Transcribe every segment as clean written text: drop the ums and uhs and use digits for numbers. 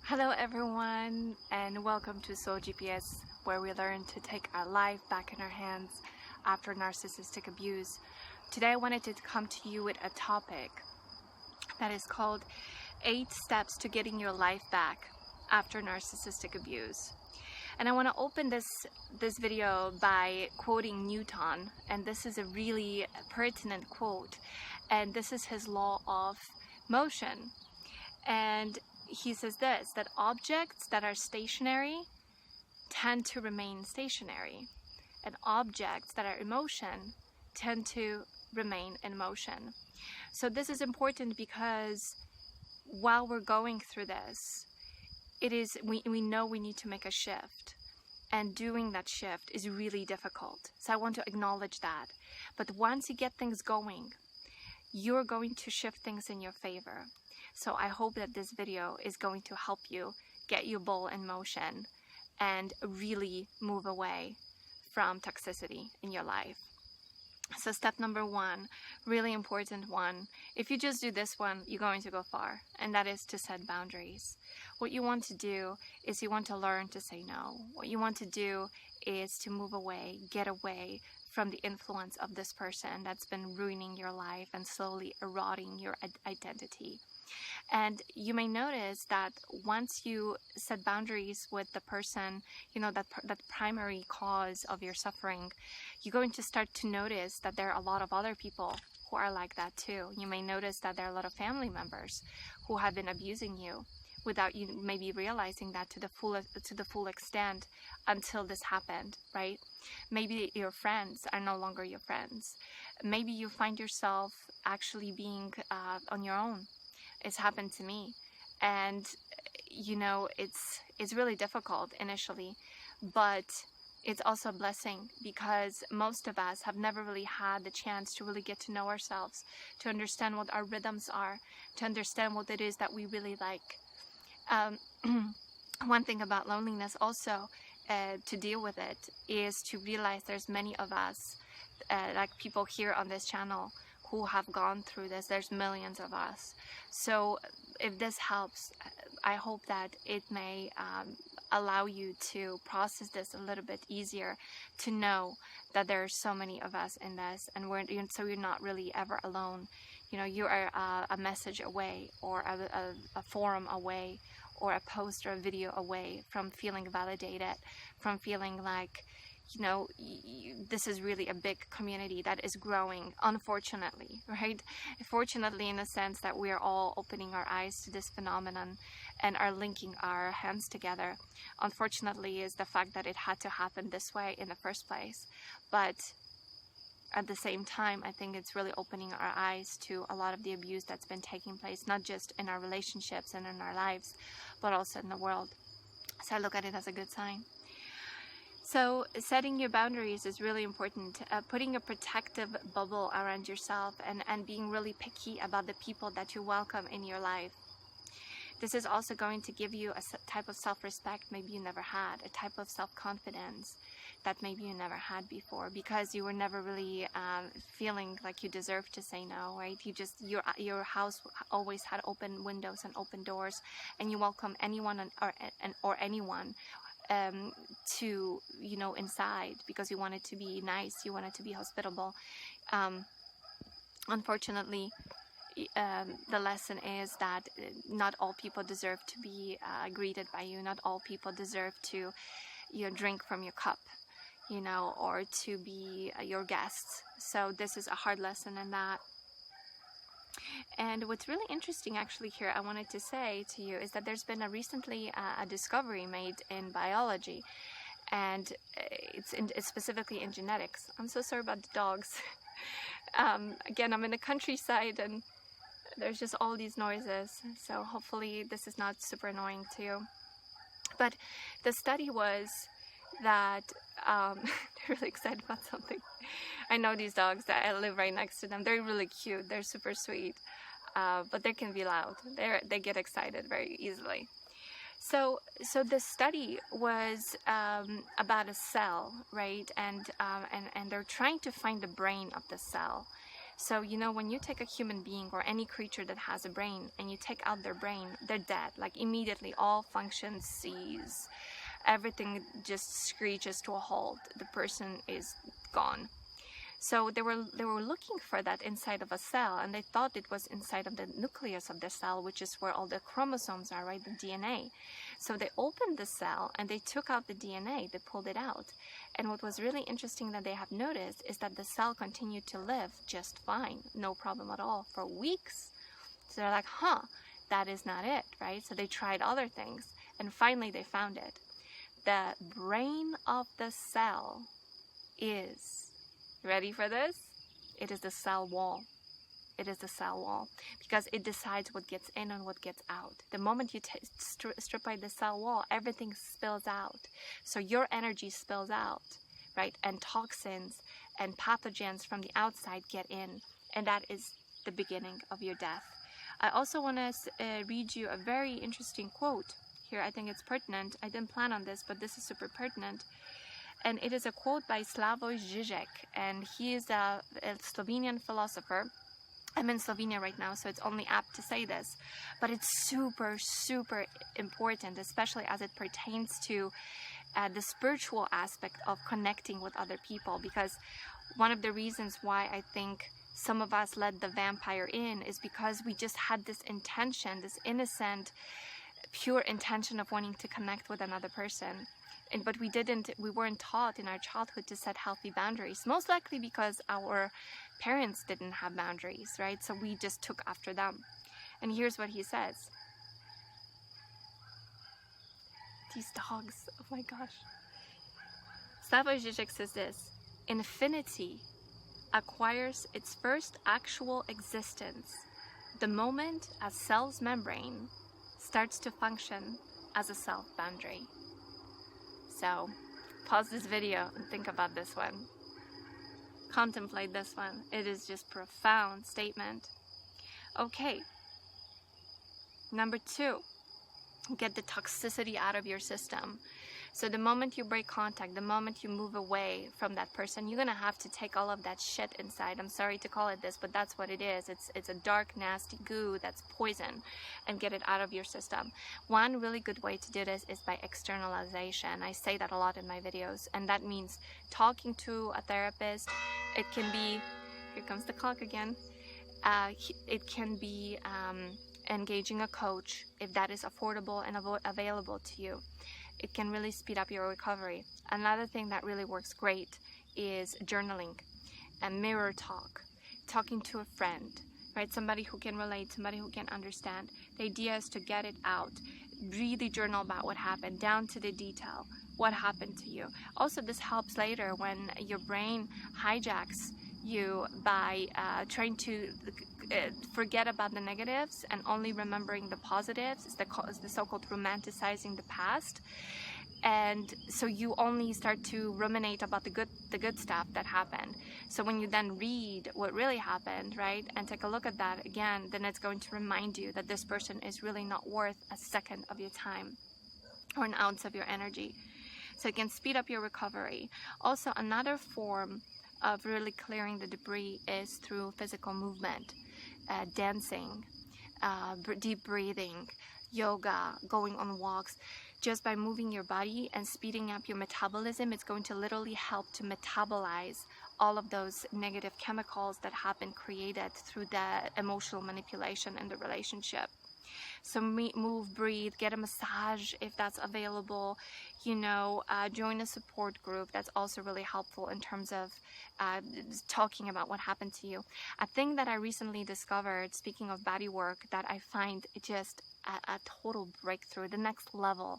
Hello everyone, and welcome to Soul GPS, where we learn to take our life back in our hands after narcissistic abuse. Today I wanted to come to you with a topic that is called 8 steps to getting your life back after narcissistic abuse. And I want to open this video by quoting Newton, and this is a really pertinent quote, and this is his law of motion. And he says this, that objects that are stationary tend to remain stationary, and objects that are in motion tend to remain in motion. So this is important because while we're going through this, we know we need to make a shift, and doing that shift is really difficult. So I want to acknowledge that. But once you get things going, you're going to shift things in your favor. So I hope that this video is going to help you get your ball in motion and really move away from toxicity in your life. So step number 1, really important one. If you just do this one, you're going to go far, and that is to set boundaries. What you want to do is you want to learn to say no. What you want to do is to move away, get away from the influence of this person that's been ruining your life and slowly eroding your identity. And you may notice that once you set boundaries with the person, that primary cause of your suffering, you're going to start to notice that there are a lot of other people who are like that too. You may notice that there are a lot of family members who have been abusing you without you maybe realizing that to the full extent until this happened, right? Maybe your friends are no longer your friends. Maybe you find yourself actually being on your own. It's happened to me, and it's really difficult initially, but it's also a blessing, because most of us have never really had the chance to really get to know ourselves, to understand what our rhythms are, to understand what it is that we really like. One thing about loneliness also, to deal with it, is to realize there's many of us, like people here on this channel, who have gone through this. There's millions of us. So if this helps, I hope that it may allow you to process this a little bit easier, to know that there are so many of us in this, and so you're not really ever alone. You are a message away, or a forum away, or a post or a video away from feeling validated, from feeling like this is really a big community that is growing, unfortunately, right? Fortunately, in the sense that we are all opening our eyes to this phenomenon and are linking our hands together. Unfortunately is the fact that it had to happen this way in the first place. But at the same time, I think it's really opening our eyes to a lot of the abuse that's been taking place, not just in our relationships and in our lives, but also in the world. So I look at it as a good sign. So setting your boundaries is really important. Putting a protective bubble around yourself, and being really picky about the people that you welcome in your life. This is also going to give you a type of self-respect maybe you never had, a type of self-confidence that maybe you never had before, because you were never really feeling like you deserved to say no, right? Your house always had open windows and open doors, and you welcome anyone or anyone to inside, because you wanted to be nice, you wanted to be hospitable. Unfortunately, the lesson is that not all people deserve to be greeted by you. Not all people deserve to drink from your cup, or to be your guests. So this is a hard lesson in that. And what's really interesting actually here, I wanted to say to you, is that there's been recently a discovery made in biology, and it's specifically in genetics. I'm so sorry about the dogs. Again, I'm in the countryside and there's just all these noises, so hopefully this is not super annoying to you. But the study was that they're really excited about something. I know these dogs, that I live right next to them. They're really cute, they're super sweet, but they can be loud. They get excited very easily. So the study was about a cell, right? And they're trying to find the brain of the cell. So, you know, when you take a human being or any creature that has a brain and you take out their brain, they're dead. Like immediately all functions cease. Everything just screeches to a halt. The person is gone. So they were looking for that inside of a cell, and they thought it was inside of the nucleus of the cell, which is where all the chromosomes are, right? The DNA. So they opened the cell and they took out the DNA, they pulled it out. And what was really interesting that they have noticed is that the cell continued to live just fine, no problem at all, for weeks. So they're like, that is not it, right? So they tried other things, and finally they found it. The brain of the cell is, ready for this? It is the cell wall. It is the cell wall, because it decides what gets in and what gets out. The moment you strip away the cell wall, everything spills out. So your energy spills out, right? And toxins and pathogens from the outside get in, and that is the beginning of your death. I also want to read you a very interesting quote here. I think it's pertinent. I didn't plan on this, but this is super pertinent. And it is a quote by Slavoj Žižek, and he is a Slovenian philosopher. I'm in Slovenia right now, so it's only apt to say this, but it's super, super important, especially as it pertains to the spiritual aspect of connecting with other people, because one of the reasons why I think some of us let the vampire in is because we just had this intention, this innocent, pure intention of wanting to connect with another person. But we weren't taught in our childhood to set healthy boundaries, most likely because our parents didn't have boundaries, right? So we just took after them. And here's what he says. These dogs, oh my gosh. Slavoj Žižek says this: infinity acquires its first actual existence the moment a cell's membrane starts to function as a self-boundary. So, pause this video and think about this one. Contemplate this one. It is just profound statement. Okay. Number 2, get the toxicity out of your system. So the moment you break contact, the moment you move away from that person, you're gonna have to take all of that shit inside. I'm sorry to call it this, but that's what it is. It's a dark, nasty goo that's poison, and get it out of your system. One really good way to do this is by externalization. I say that a lot in my videos, and that means talking to a therapist. It can be, here comes the clock again. It can be engaging a coach if that is affordable and available to you. It can really speed up your recovery. Another thing that really works great is journaling and mirror talk, talking to a friend, right? Somebody who can relate, somebody who can understand. The idea is to get it out. Really journal about what happened, down to the detail, what happened to you. Also, this helps later when your brain hijacks you by trying to forget about the negatives and only remembering the positives. It's the so-called romanticizing the past, and so you only start to ruminate about the good stuff that happened. So when you then read what really happened, right, and take a look at that again, then it's going to remind you that this person is really not worth a second of your time or an ounce of your energy. So it can speed up your recovery. Also, another form of really clearing the debris is through physical movement, dancing, deep breathing, yoga, going on walks. Just by moving your body and speeding up your metabolism, it's going to literally help to metabolize all of those negative chemicals that have been created through the emotional manipulation in the relationship. So move, breathe, get a massage if that's available, join a support group. That's also really helpful in terms of talking about what happened to you. A thing that I recently discovered, speaking of body work, that I find just a total breakthrough, the next level,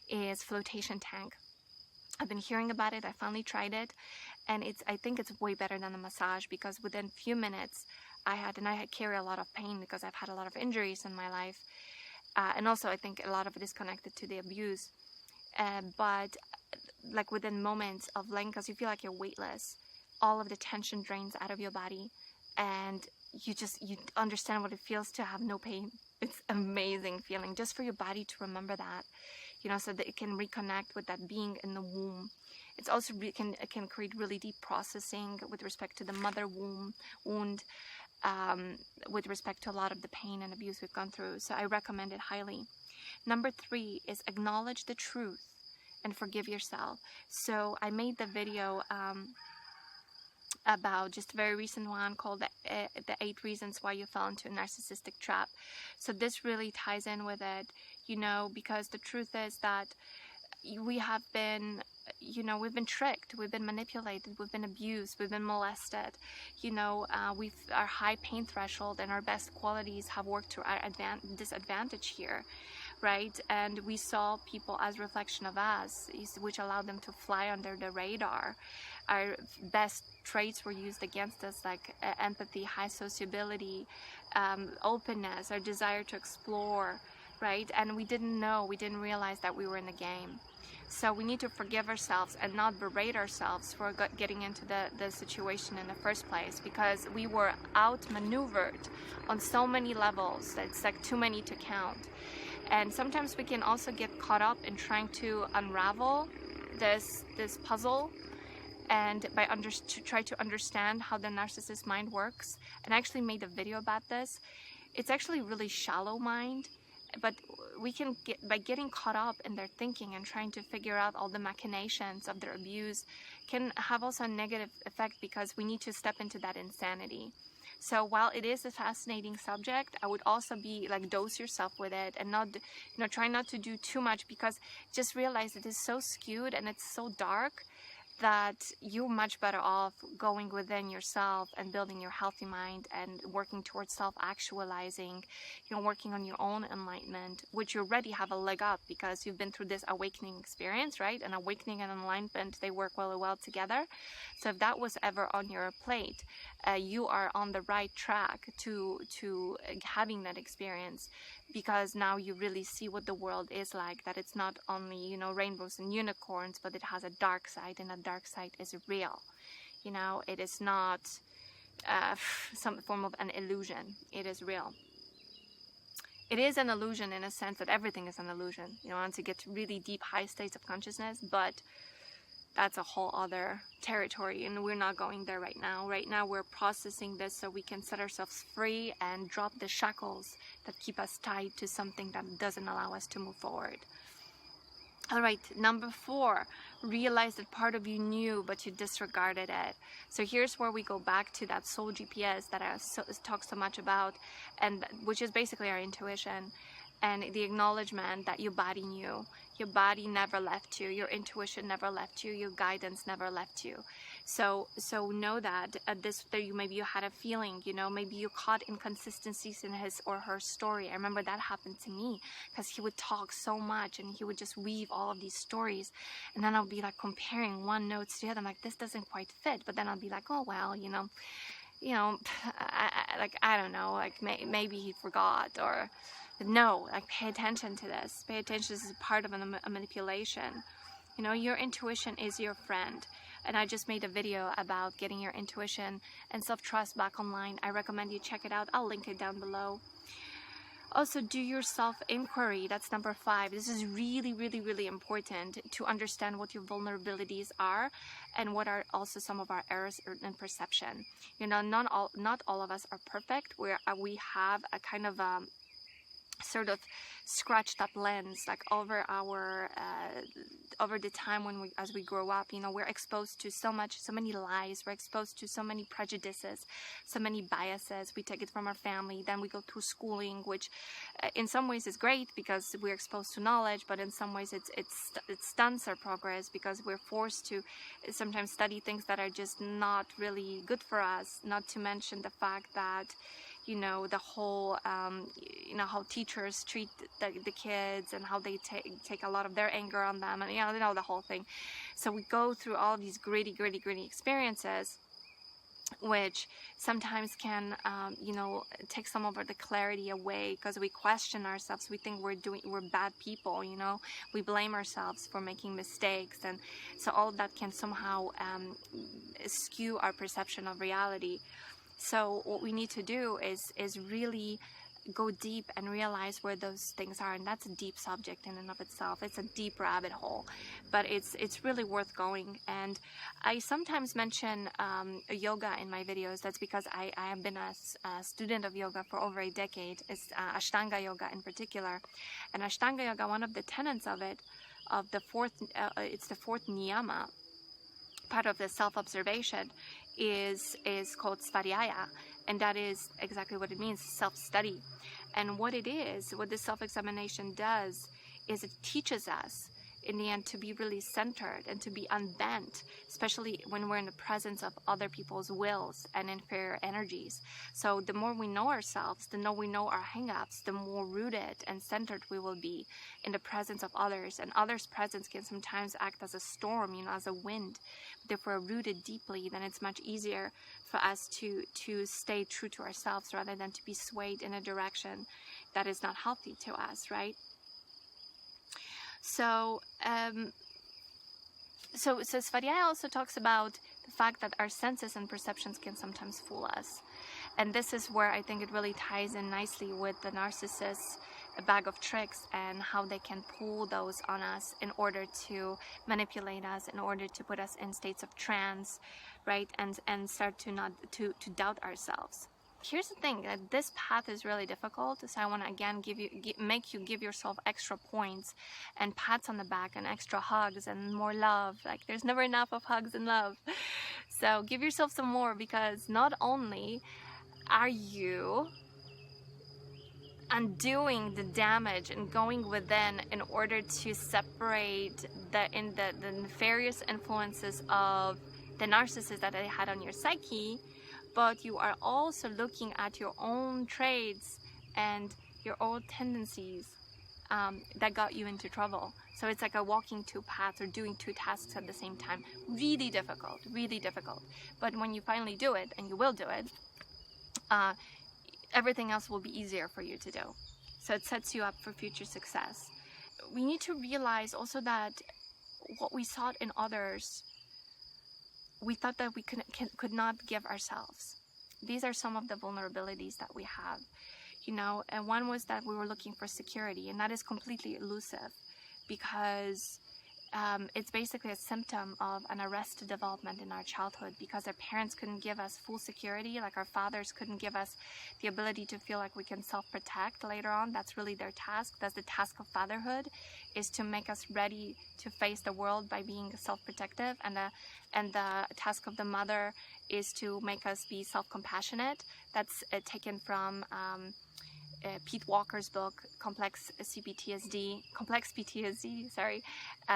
is flotation tank. I've been hearing about it. I finally tried it, and I think it's way better than a massage, because within a few minutes I carry a lot of pain because I've had a lot of injuries in my life, and also I think a lot of it is connected to the abuse, but like within moments of laying, because you feel like you're weightless, all of the tension drains out of your body, and you understand what it feels to have no pain. It's an amazing feeling, just for your body to remember that, so that it can reconnect with that being in the womb. It's also it can create really deep processing with respect to the mother wound, with respect to a lot of the pain and abuse we've gone through. So I recommend it highly. Number 3 is acknowledge the truth and forgive yourself. So I made the video about just a very recent one called the 8 reasons why you fell into a narcissistic trap. So this really ties in with it, you know, because the truth is that we have been, you know, we've been tricked, we've been manipulated, we've been abused, we've been molested, you know, our high pain threshold and our best qualities have worked to our disadvantage here, right? And we saw people as reflection of us, which allowed them to fly under the radar. Our best traits were used against us, like empathy, high sociability, openness, our desire to explore, right? And we didn't realize that we were in the game. So we need to forgive ourselves and not berate ourselves for getting into the situation in the first place, because we were outmaneuvered on so many levels that it's like too many to count. And sometimes we can also get caught up in trying to unravel this puzzle, and to try to understand how the narcissist mind works. And I actually made a video about this. It's actually really shallow mind, but we can by getting caught up in their thinking and trying to figure out all the machinations of their abuse can have also a negative effect, because we need to step into that insanity. So while it is a fascinating subject, I would also be like, dose yourself with it and not, you know, try not to do too much, because just realize it is so skewed and it's so dark that you're much better off going within yourself and building your healthy mind and working towards self-actualizing, you know, working on your own enlightenment, which you already have a leg up because you've been through this awakening experience, right? And awakening and enlightenment, they work really well together. So if that was ever on your plate, you are on the right track to having that experience, because now you really see what the world is like, that it's not only, you know, rainbows and unicorns, but it has a dark side, and that dark side is real. You know, it is not some form of an illusion. It is real. It is an illusion in a sense that everything is an illusion, you know, once you get to really deep, high states of consciousness, but that's a whole other territory, and we're not going there right now. Right now we're processing this so we can set ourselves free and drop the shackles that keep us tied to something that doesn't allow us to move forward. All right, number 4, realize that part of you knew, but you disregarded it. So here's where we go back to that soul GPS that I talk so much about, and which is basically our intuition, and the acknowledgement that your body knew. Your body never left you. Your intuition never left you. Your guidance never left you. So know that maybe you had a feeling, you know, maybe you caught inconsistencies in his or her story. I remember that happened to me, because he would talk so much and he would just weave all of these stories, and then I'll be like comparing one note to the other. I'm like, this doesn't quite fit, but then I'll be like, oh well, you know, I don't know, like maybe he forgot, or no, like pay attention to this. Pay attention. This is part of a manipulation. You know, your intuition is your friend. And I just made a video about getting your intuition and self-trust back online. I recommend you check it out. I'll link it down below. Also, do your self-inquiry. That's number 5. This is really, really, really important to understand what your vulnerabilities are and what are also some of our errors in perception. You know, not all of us are perfect. We have a kind of sort of scratched up lens, like over the time as we grow up, you know, we're exposed to so many lies, we're exposed to so many prejudices, so many biases. We take it from our family, then we go through schooling, which in some ways is great because we're exposed to knowledge, but in some ways it stunts our progress, because we're forced to sometimes study things that are just not really good for us, not to mention the fact that, you know, the whole, you know, how teachers treat the kids and how they take a lot of their anger on them, and, you know, the whole thing. So we go through all of these gritty experiences, which sometimes can, you know, take some of the clarity away, because we question ourselves. We think we're bad people, you know. We blame ourselves for making mistakes, and so all of that can somehow skew our perception of reality. So what we need to do is really go deep and realize where those things are. And that's a deep subject in and of itself. It's a deep rabbit hole, but it's really worth going. And I sometimes mention yoga in my videos. That's because I have been a student of yoga for over a decade. It's Ashtanga yoga in particular. And Ashtanga yoga, one of the tenets of it, of the fourth, it's the fourth niyama, part of the self-observation, is called svadhyaya, and that is exactly what it means, self-study. And what it is, what this self-examination does, is it teaches us in the end to be really centered and to be unbent, especially when we're in the presence of other people's wills and inferior energies. So the more we know ourselves, the more we know our hang-ups, the more rooted and centered we will be in the presence of others. And others' presence can sometimes act as a storm, as a wind. But if we're rooted deeply, then it's much easier for us to stay true to ourselves rather than to be swayed in a direction that is not healthy to us, right? So Svadhyaya also talks about the fact that our senses and perceptions can sometimes fool us. And this is where I think it really ties in nicely with the narcissist's bag of tricks and how they can pull those on us in order to manipulate us, in order to put us in states of trance, right? And start to doubt ourselves. Here's the thing, that this path is really difficult, so I want to again make you give yourself extra points and pats on the back and extra hugs and more love. Like, there's never enough of hugs and love. So give yourself some more, because not only are you undoing the damage and going within in order to separate the nefarious influences of the narcissist that they had on your psyche, but you are also looking at your own traits and your own tendencies that got you into trouble. So it's like a walking two paths or doing two tasks at the same time. Really difficult, really difficult. But when you finally do it, and you will do it, everything else will be easier for you to do. So it sets you up for future success. We need to realize also that what we sought in others, we thought that we could not give ourselves. These are some of the vulnerabilities that we have, and one was that we were looking for security, and that is completely elusive, because it's basically a symptom of an arrested development in our childhood, because our parents couldn't give us full security, like our fathers couldn't give us the ability to feel like we can self-protect later on. That's really their task. That's the task of fatherhood, is to make us ready to face the world by being self-protective, and the task of the mother is to make us be self-compassionate. That's taken from Pete Walker's book, Complex PTSD,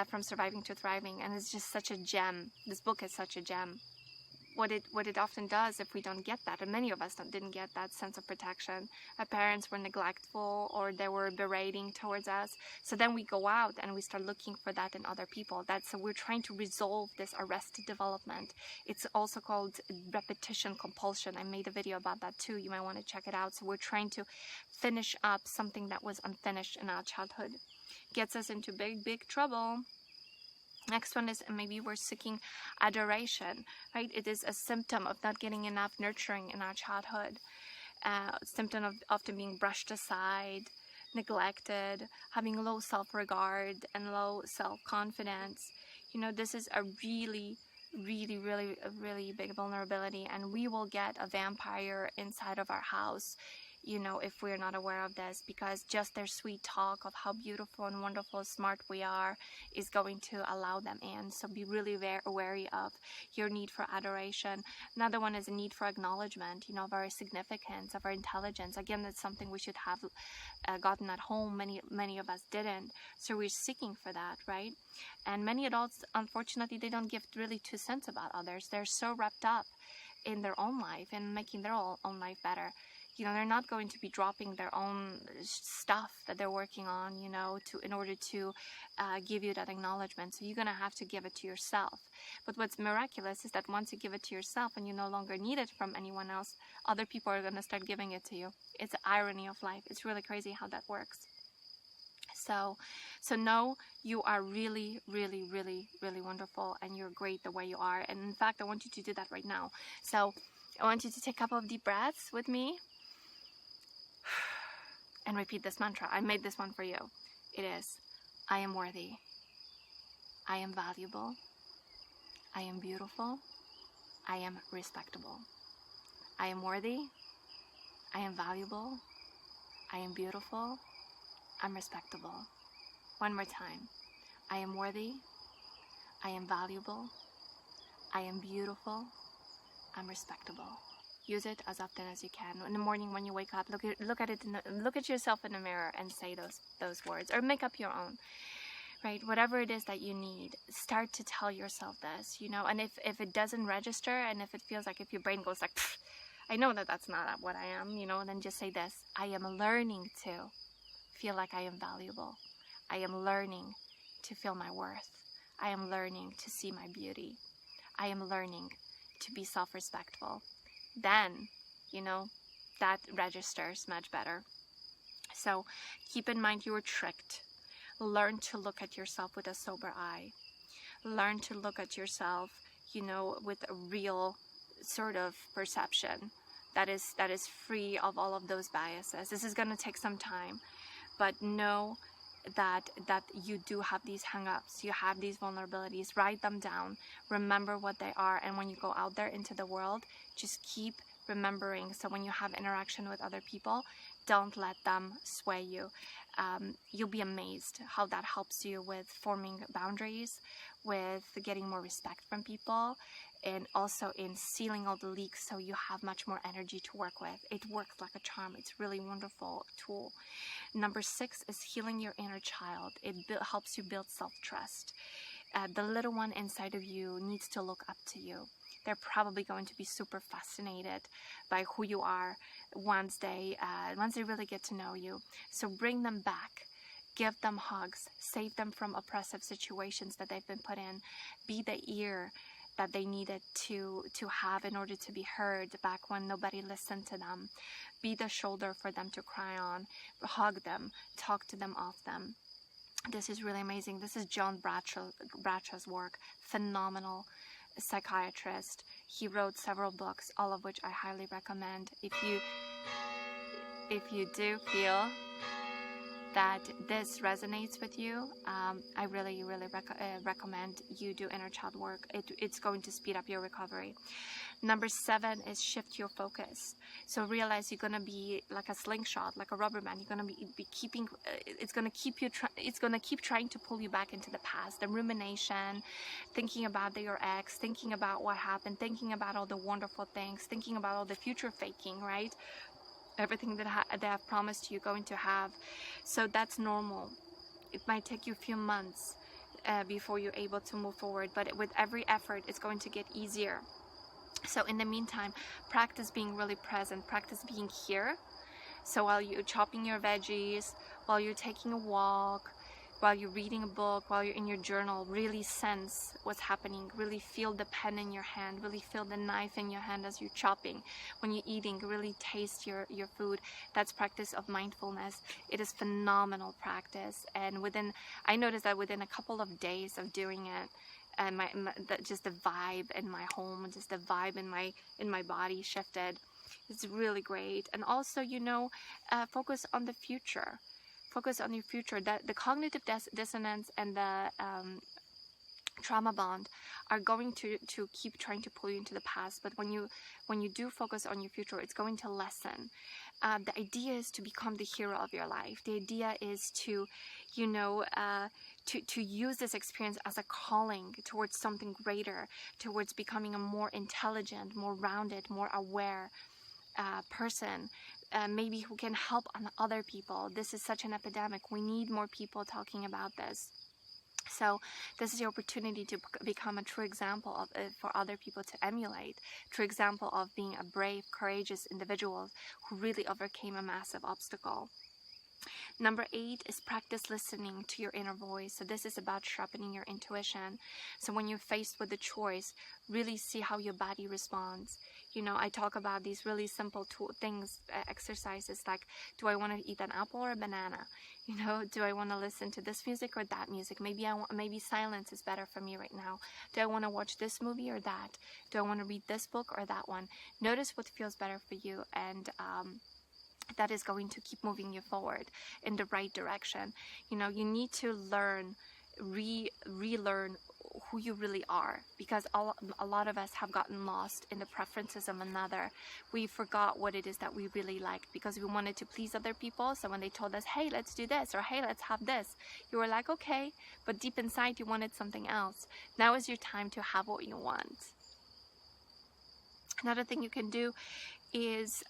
From Surviving to Thriving, and it's just such a gem. This book is such a gem. What it often does, if we don't get that, and many of us didn't get that sense of protection, our parents were neglectful or they were berating towards us, so then we go out and we start looking for that in other people. So we're trying to resolve this arrested development. It's also called repetition compulsion. I made a video about that too. You might want to check it out. So we're trying to finish up something that was unfinished in our childhood. Gets us into big trouble. Next one is, maybe we're seeking adoration, right? It is a symptom of not getting enough nurturing in our childhood. Symptom of often being brushed aside, neglected, having low self-regard and low self-confidence. This is a really big vulnerability, and we will get a vampire inside of our house, if we're not aware of this, because just their sweet talk of how beautiful and wonderful, smart we are is going to allow them in. So be really wary of your need for adoration. Another one is a need for acknowledgement, of our significance, of our intelligence. Again, that's something we should have gotten at home. Many of us didn't. So we're seeking for that, right? And many adults, unfortunately, they don't give really 2 cents about others. They're so wrapped up in their own life and making their own life better. They're not going to be dropping their own stuff that they're working on, in order to give you that acknowledgement. So you're going to have to give it to yourself. But what's miraculous is that once you give it to yourself and you no longer need it from anyone else, other people are going to start giving it to you. It's the irony of life. It's really crazy how that works. So know you are really wonderful, and you're great the way you are. And in fact, I want you to do that right now. So I want you to take a couple of deep breaths with me. and repeat this mantra. I made this one for you. It is, I am worthy. I am valuable. I am beautiful. I am respectable. I am worthy. I am valuable. I am beautiful. I'm respectable. One more time. I am worthy. I am valuable. I am beautiful. I'm respectable. Use it as often as you can. In the morning when you wake up, look at yourself in the mirror and say those words, or make up your own. Right? Whatever it is that you need, start to tell yourself this, you know. And if it doesn't register, and if it feels like, if your brain goes like, I know that that's not what I am, you know, then just say this: I am learning to feel like I am valuable. I am learning to feel my worth. I am learning to see my beauty. I am learning to be self-respectful. Then, you know, that registers much better. So keep in mind, you were tricked. Learn to look at yourself with a sober eye. Learn to look at yourself, you know, with a real sort of perception that is free of all of those biases. This is going to take some time, but know that you do have these hang-ups, you have these vulnerabilities. Write them down, remember what they are, and when you go out there into the world, just keep remembering. So when you have interaction with other people, don't let them sway you. You'll be amazed how that helps you with forming boundaries, with getting more respect from people, and also in sealing all the leaks so you have much more energy to work with. It works like a charm. It's really wonderful tool. Number 6 is healing your inner child. It helps you build self-trust. The little one inside of you needs to look up to you. They're probably going to be super fascinated by who you are once they really get to know you. So bring them back. Give them hugs. Save them from oppressive situations that they've been put in. Be the ear that they needed to have in order to be heard back when nobody listened to them. Be the shoulder for them to cry on. Hug them. Talk to them off them. This is really amazing. This is John Bradshaw's work. Phenomenal psychiatrist. He wrote several books, all of which I highly recommend. If you do feel that this resonates with you, I really recommend you do inner child work. It's going to speed up your recovery. Number 7 is shift your focus. So realize you're going to be like a slingshot, like a rubber band. You're going to be keeping, it's going to keep trying to pull you back into the past. The rumination, thinking about your ex, thinking about what happened, thinking about all the wonderful things, thinking about all the future faking, right? Everything that they have promised you going to have. So that's normal. It might take you a few months before you're able to move forward, but with every effort, it's going to get easier. So in the meantime, practice being really present, practice being here. So while you're chopping your veggies, while you're taking a walk, while you're reading a book, while you're in your journal, really sense what's happening. Really feel the pen in your hand, really feel the knife in your hand as you're chopping. When you're eating, really taste your food. That's practice of mindfulness. It is phenomenal practice. And I noticed that within a couple of days of doing it, just the vibe in my home, just the vibe in my body shifted. It's really great. And also, focus on the future. Focus on your future. The cognitive dissonance and the trauma bond are going to keep trying to pull you into the past. But when you do focus on your future, it's going to lessen. The idea is to become the hero of your life. The idea is to use this experience as a calling towards something greater, towards becoming a more intelligent, more rounded, more aware person, maybe who can help on other people. This is such an epidemic. We need more people talking about this. So this is your opportunity to become a true example for other people to emulate, true example of being a brave, courageous individual who really overcame a massive obstacle. Number 8 is practice listening to your inner voice. So this is about sharpening your intuition. So when you're faced with a choice, really see how your body responds. I talk about these really simple things, exercises like, do I want to eat an apple or a banana? Do I want to listen to this music or that music? Maybe silence is better for me right now. Do I want to watch this movie or that? Do I want to read this book or that one? Notice what feels better for you, and that is going to keep moving you forward in the right direction. You know, you need to learn, relearn who you really are, because a lot of us have gotten lost in the preferences of another. We forgot what it is that we really like because we wanted to please other people. So when they told us, hey, let's do this, or hey, let's have this, you were like, okay, but deep inside you wanted something else. Now is your time to have what you want. Another thing you can do is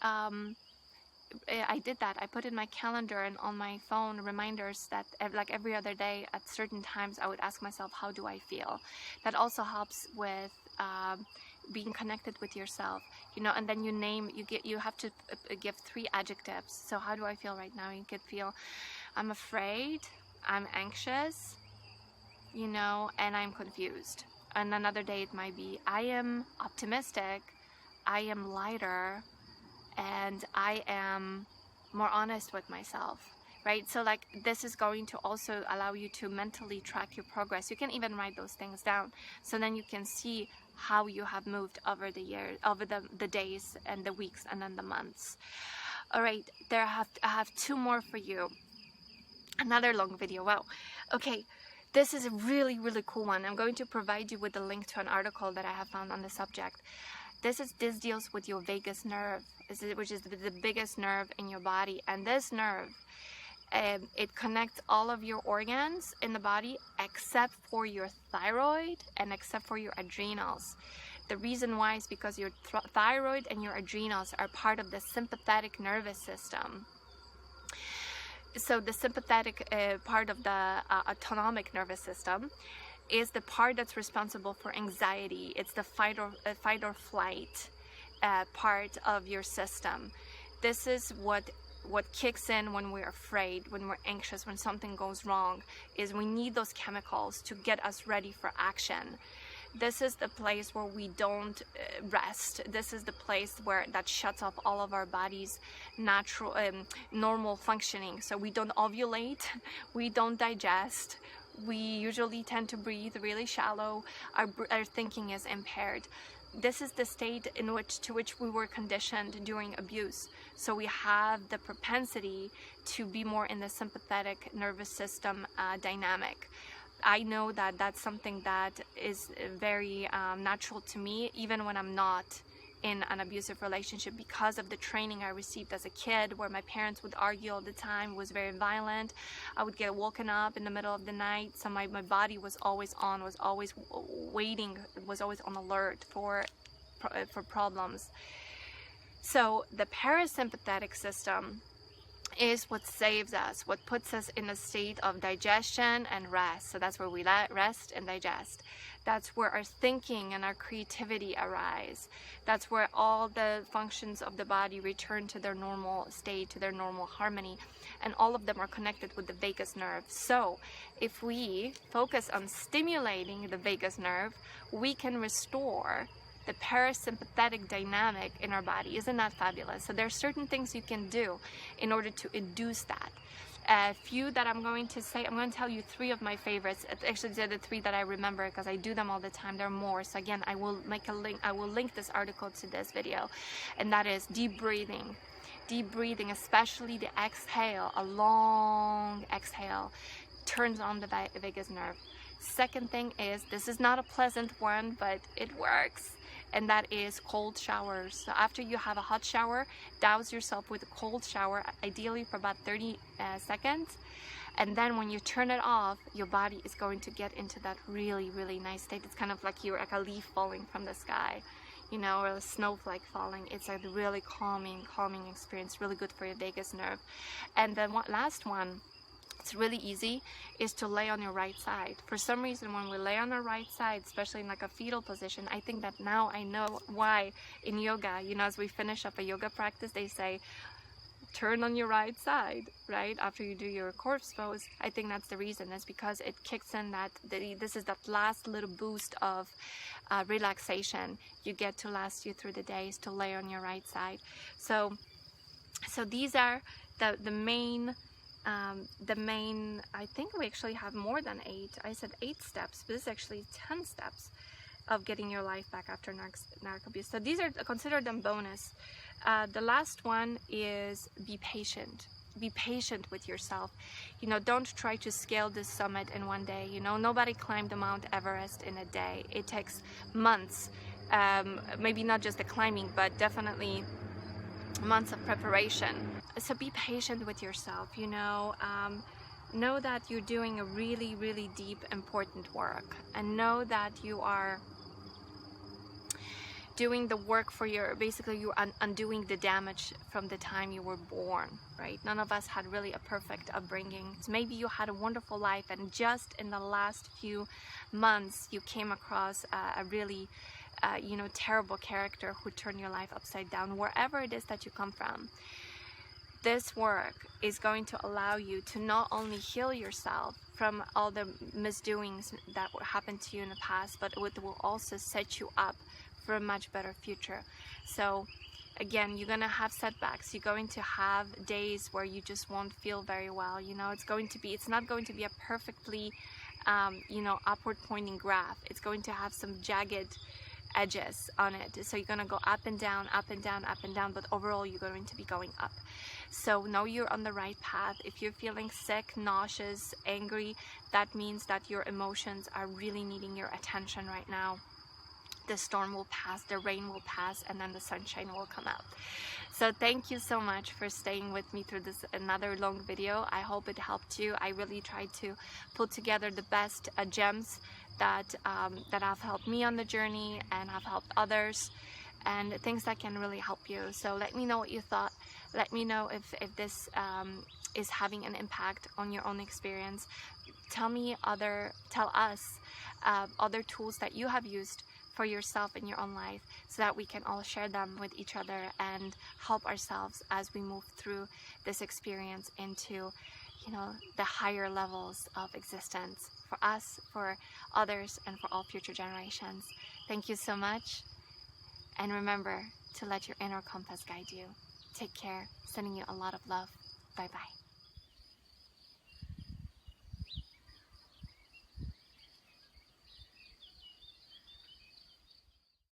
I did that. I put in my calendar and on my phone reminders that like every other day at certain times I would ask myself, how do I feel? That also helps with being connected with yourself, you know. And then you have to give 3 adjectives. So how do I feel right now? You could feel, I'm afraid, I'm anxious, you know, and I'm confused. And another day it might be, I am optimistic, I am lighter, and I am more honest with myself, right? So like this is going to also allow you to mentally track your progress. You can even write those things down, so then you can see how you have moved over the years, over the days and the weeks and then the months. All right, I have 2 more for you. Another long video. Wow. Okay, this is a really, really cool one. I'm going to provide you with a link to an article that I have found on the subject. This deals with your vagus nerve, which is the biggest nerve in your body. And this nerve, it connects all of your organs in the body except for your thyroid and except for your adrenals. The reason why is because your thyroid and your adrenals are part of the sympathetic nervous system. So the sympathetic part of the autonomic nervous system is the part that's responsible for anxiety. It's the fight or flight part of your system. This is what kicks in when we're afraid, when we're anxious, when something goes wrong, is we need those chemicals to get us ready for action. This is the place where we don't rest. This is the place where that shuts off all of our body's natural, normal functioning. So we don't ovulate, we don't digest, we usually tend to breathe really shallow, our thinking is impaired. This is the state to which we were conditioned during abuse. So we have the propensity to be more in the sympathetic nervous system dynamic. I know that that's something that is very natural to me, even when I'm not in an abusive relationship, because of the training I received as a kid, where my parents would argue all the time, was very violent. I would get woken up in the middle of the night, so my body was always on, was always waiting, was always on alert for problems. So the parasympathetic system is what saves us, what puts us in a state of digestion and rest. So that's where we rest and digest. That's where our thinking and our creativity arise. That's where all the functions of the body return to their normal state, to their normal harmony. And all of them are connected with the vagus nerve. So if we focus on stimulating the vagus nerve, we can restore the parasympathetic dynamic in our body. Isn't that fabulous? So there are certain things you can do in order to induce that. A few that I'm going to say, I'm going to tell you 3 of my favorites. Actually, they're the 3 that I remember because I do them all the time. There are more. So again, I will make a link. I will link this article to this video, and that is deep breathing. Deep breathing, especially the exhale, a long exhale, turns on the vagus nerve. Second thing is, this is not a pleasant one, but it works, and that is cold showers. So after you have a hot shower, douse yourself with a cold shower, ideally for about 30 seconds. And then when you turn it off, your body is going to get into that really, really nice state. It's kind of like you're like a leaf falling from the sky, you know, or a snowflake falling. It's a really calming experience, really good for your vagus nerve. And then last one, it's really easy, is to lay on your right side. For some reason, when we lay on our right side, especially in like a fetal position, I think that now I know why in yoga, you know, as we finish up a yoga practice, they say, turn on your right side, right? After you do your corpse pose. I think that's the reason. It's because it kicks in this is that last little boost of relaxation you get to last you through the days, to lay on your right side. So these are the main, I think we actually have more than 8. I said 8 steps, but this is actually 10 steps of getting your life back after narc abuse. So these are, consider them bonus. The last one is be patient. Be patient with yourself. You know, don't try to scale this summit in one day. You know, nobody climbed the Mount Everest in a day. It takes months, maybe not just the climbing, but definitely months of preparation. So be patient with yourself. You know that you're doing a really, really deep, important work, and know that you are doing the work for basically you're undoing the damage from the time you were born, right? None of us had really a perfect upbringing. So maybe you had a wonderful life, and just in the last few months you came across a really terrible character who turned your life upside down. Wherever it is that you come from, this work is going to allow you to not only heal yourself from all the misdoings that happened to you in the past, but it will also set you up for a much better future. So again, you're gonna have setbacks. You're going to have days where you just won't feel very well. You know, it's not going to be a perfectly upward pointing graph. It's going to have some jagged edges on it. So you're gonna go up and down, up and down, up and down, but overall you're going to be going up. So know you're on the right path. If you're feeling sick, nauseous, angry, that means that your emotions are really needing your attention right now. The storm will pass, the rain will pass, and then the sunshine will come out. So thank you so much for staying with me through this another long video. I hope it helped you. I really tried to put together the best gems that have helped me on the journey and have helped others, and things that can really help you. So let me know what you thought. Let me know if this is having an impact on your own experience. Tell us other tools that you have used for yourself in your own life, so that we can all share them with each other and help ourselves as we move through this experience into the higher levels of existence for us, for others, and for all future generations. Thank you so much, and remember to let your inner compass guide you. Take care. Sending you a lot of love. Bye bye.